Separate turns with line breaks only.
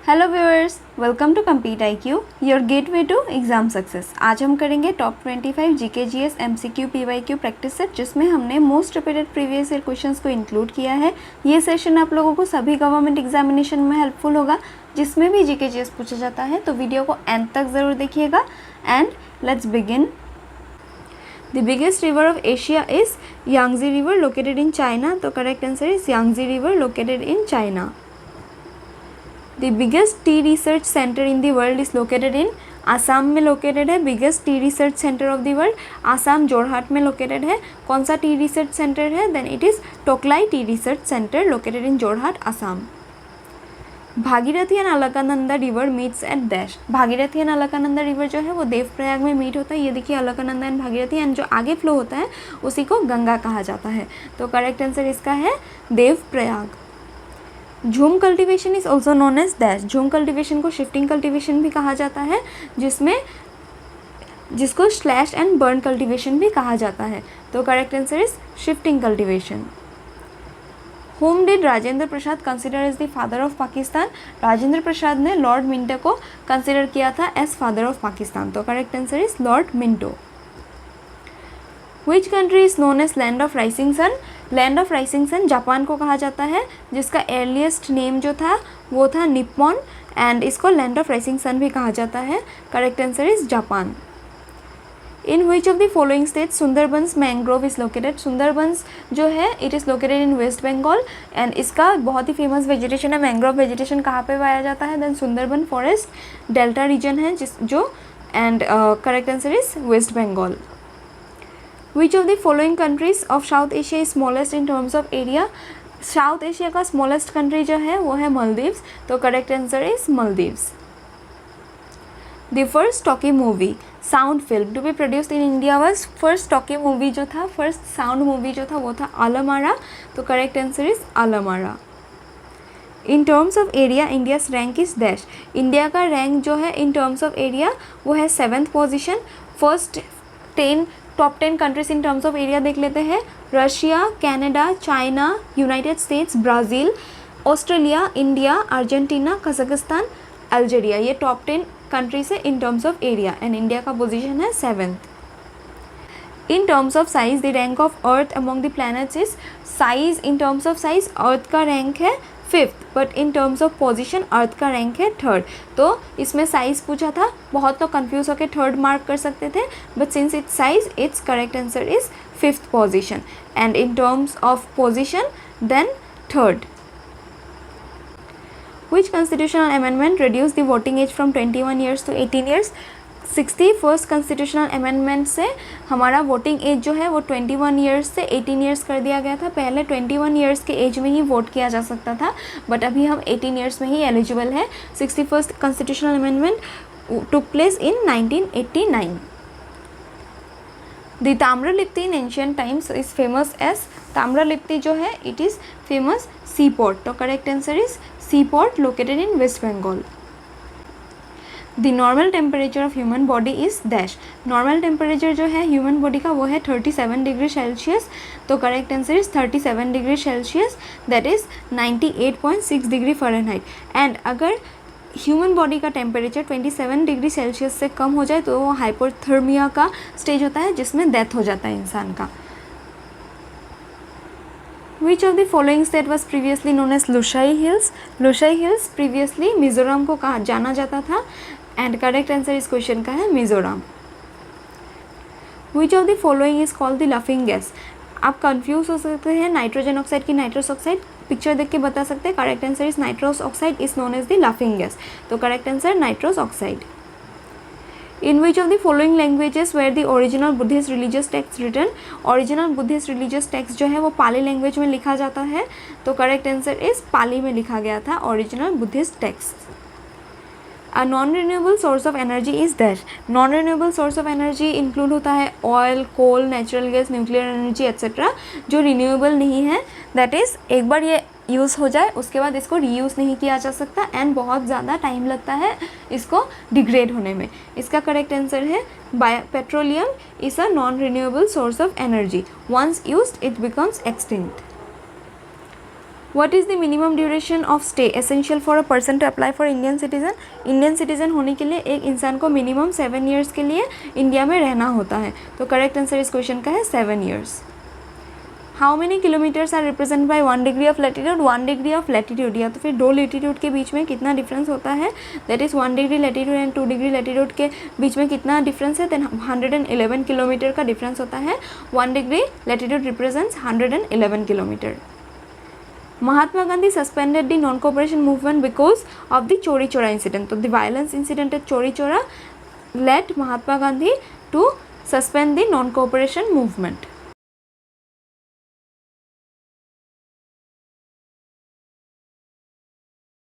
Hello viewers, welcome to Compete IQ, your gateway to exam success. आज हम करेंगे top 25 GK GS MCQ PYQ practice set, जिसमें हमने most repeated previous year questions को include किया है। ये सेशन आप लोगों को सभी गवर्नमेंट एग्जामिनेशन में हेल्पफुल होगा, जिसमें भी जीके जीएस पूछा जाता है। तो वीडियो को एंड तक ज़रूर देखिएगा and let's begin. The biggest river of Asia is Yangtze river located in China. तो correct answer is Yangtze river located in China. The biggest tea research center in the world is located in Assam में located है। Biggest tea research centre of the world Assam Jorhat में located है। कौन सा tea research centre है? Then it is Tocklai tea research centre located in Jorhat Assam. Bhagirathi and Alaknanda river meets at dash. Bhagirathi and Alaknanda river जो है वो देवप्रयाग में मीट होता है। ये देखिए अलकनंदा एंड भागीरथी, एंड जो आगे फ्लो होता है उसी को गंगा कहा जाता है। तो करेक्ट आंसर इसका है Devprayag. Jhum cultivation is also known as dash. Jhum cultivation को शिफ्टिंग कल्टीवेशन भी कहा जाता है, जिसको स्लैश एंड बर्न कल्टीवेशन भी कहा जाता है। तो correct answer is shifting cultivation. Whom did Rajendra Prasad consider as the father of Pakistan. Rajendra Prasad ने लॉर्ड मिंटो को कंसिडर किया था एज फादर ऑफ पाकिस्तान। तो correct answer is Lord Minto. Which country is known as land of rising sun. Land of rising sun Japan को कहा जाता है, जिसका अर्लीस्ट नेम जो था वो था निप्पॉन, एंड इसको लैंड ऑफ राइजिंग सन भी कहा जाता है। Correct answer is Japan. In which of the following states Sundarbans mangrove is located. Sundarbans जो है it is located in West Bengal, and इसका बहुत ही फेमस वेजिटेशन है मैंग्रोव वेजिटेशन। कहाँ पे पाया जाता है? Then Sundarban forest delta region है and correct answer is West Bengal. Which of the following countries of South Asia is smallest in terms of area? South Asia का स्मॉलेस्ट कंट्री जो है वो है मालदीव्स। तो correct answer is Maldives. The first talkie movie sound film to be produced in India was. First talkie movie जो था, first sound movie जो था वो था आलमारा। तो correct answer is आलमारा। In terms of area India's rank is dash. India का rank जो है इन टर्म्स ऑफ एरिया वो है 7th position. First top 10 countries in terms of area देख लेते हैं। Russia, Canada, China, United states, Brazil, Australia, India, Argentina, Kazakhstan, Algeria. ये top 10 countries है इन terms of area, and India का पोजीशन है 7th। In terms of size the rank of earth among the planets is. Size in terms of size earth का rank है 5th, but in terms of position earth का rank है 3rd। तो इसमें size पूछा था, बहुत तो कंफ्यूज होकर 3rd मार्क कर सकते थे, but since it's size it's correct answer is 5th position, and in terms of position then 3rd। Which constitutional amendment reduced the voting age from 21 years to 18 years? 61st constitutional amendment से हमारा voting as जो है वो 21 years से 18 years कर दिया गया था। पहले 21 ईयर्स के एज में ही वोट किया जा सकता था, बट अभी हम 18 ईयर्स में ही एलिजिबल है। 61st constitutional amendment took place in 1989। The Tamralipti in ancient times is famous as. Tamralipti जो है it is famous sea port. तो correct answer is sea port located in West Bengal. The normal temperature of human body is dash. Normal temperature जो है human body का वो है 37 degree Celsius. तो correct answer is 37 degree Celsius, that is 98.6 degree Fahrenheit. And अगर human body का temperature 27 degree Celsius से कम हो जाए तो वो हाइपोथर्मिया का स्टेज होता है, जिसमें डेथ हो जाता है इंसान का। Which of the following state was previously known as Lushai hills? Lushai hills previously Mizoram को कहा जाना जाता था, एंड करेक्ट आंसर इस क्वेश्चन का है Mizoram. Which of the following is called the laughing gas? आप कंफ्यूज हो सकते हैं नाइट्रोजन ऑक्साइड की नाइट्रस ऑक्साइड, पिक्चर देख के बता सकते हैं। Correct answer is nitrous oxide is known as the laughing gas. तो correct answer nitrous oxide. In which of the following languages were the original Buddhist religious text written? Original Buddhist religious text जो है वो पाली language में लिखा जाता है। तो correct answer is पाली में लिखा गया था original Buddhist text. A non renewable source of energy is dash. Non renewable source of energy include होता है oil, coal, natural gas, nuclear energy etcetera. जो रिन्यूएबल नहीं है दैट इज़ एक बार ये यूज़ हो जाए उसके बाद इसको रीयूज़ नहीं किया जा सकता, एंड बहुत ज़्यादा टाइम लगता है इसको डिग्रेड होने में। इसका करेक्ट आंसर है petroleum is a non renewable source of energy. Once used it becomes extinct. What is the minimum duration of stay essential for a person to apply for Indian citizen? Indian citizen होने के लिए एक इंसान को minimum 7 years के लिए India में रहना होता है। तो करेक्ट आंसर इस क्वेश्चन का है 7 years. How many kilometres are represent by 1 degree of latitude? 1 degree of latitude, या तो फिर 2 लैटिट्यूड के बीच में कितना डिफरेंस होता है, that is 1 degree latitude and 2 degree latitude के बीच में कितना डिफरेंस है, देन 111 किलोमीटर का डिफरेंस होता है। 1 degree latitude represents 111 kilometre. Mahatma Gandhi suspended the non-cooperation movement because of the Chori Chora incident. So the violence incident at Chori Chora led Mahatma Gandhi to suspend the non-cooperation movement.